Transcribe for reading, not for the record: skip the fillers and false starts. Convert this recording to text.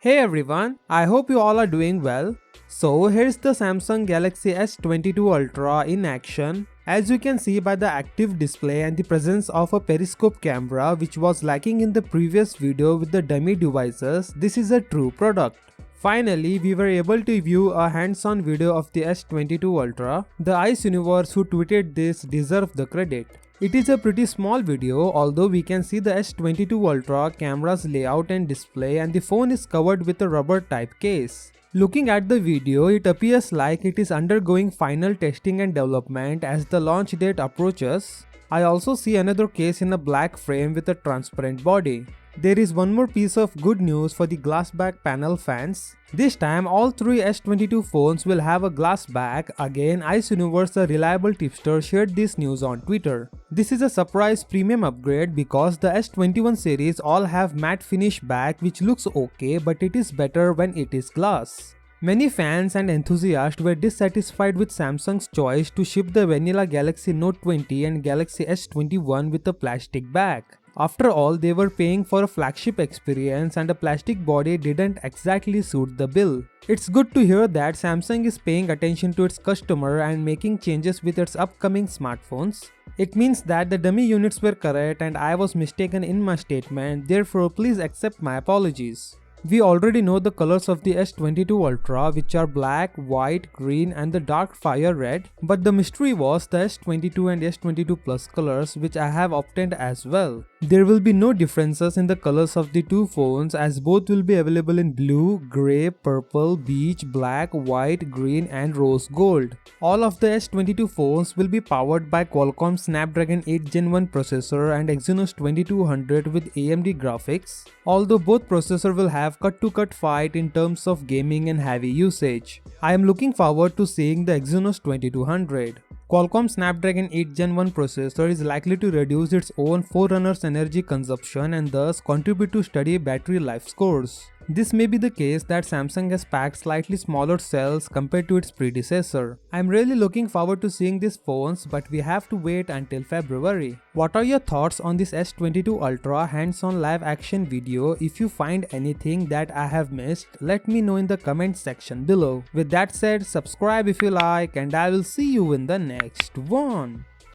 Hey everyone, I hope you all are doing well. So here's the Samsung Galaxy S22 Ultra in action. As you can see by the active display and the presence of a periscope camera which was lacking in the previous video with the dummy devices, this is a true product. Finally, we were able to view a hands-on video of the S22 Ultra. The Ice Universe who tweeted this deserve the credit. It is a pretty small video, although we can see the S22 Ultra camera's layout and display, and the phone is covered with a rubber type case. Looking at the video, it appears like it is undergoing final testing and development as the launch date approaches. I also see another case in a black frame with a transparent body. There is one more piece of good news for the glass back panel fans. This time all three S22 phones will have a glass back. Again, Ice Universe, a reliable tipster, shared this news on Twitter. This is a surprise premium upgrade because the S21 series all have matte finish back which looks okay, but it is better when it is glass. Many fans and enthusiasts were dissatisfied with Samsung's choice to ship the vanilla Galaxy Note 20 and Galaxy S21 with a plastic back. After all, they were paying for a flagship experience and a plastic body didn't exactly suit the bill. It's good to hear that Samsung is paying attention to its customer and making changes with its upcoming smartphones. It means that the dummy units were correct and I was mistaken in my statement, therefore please accept my apologies. We already know the colors of the S22 Ultra, which are black, white, green and the dark fire red, but the mystery was the S22 and S22 Plus colors, which I have obtained as well. There will be no differences in the colors of the two phones as both will be available in blue, grey, purple, beige, black, white, green and rose gold. All of the S22 phones will be powered by Qualcomm Snapdragon 8 Gen 1 processor and Exynos 2200 with AMD graphics, although both processors will have cut-to-cut fight in terms of gaming and heavy usage. I am looking forward to seeing the Exynos 2200. Qualcomm Snapdragon 8 Gen 1 processor is likely to reduce its own forerunner's energy consumption and thus contribute to steady battery life scores. This may be the case that Samsung has packed slightly smaller cells compared to its predecessor. I'm really looking forward to seeing these phones, but we have to wait until February. What are your thoughts on this S22 Ultra hands-on live action video? If you find anything that I have missed, let me know in the comment section below. With that said, subscribe if you like and I will see you in the next one.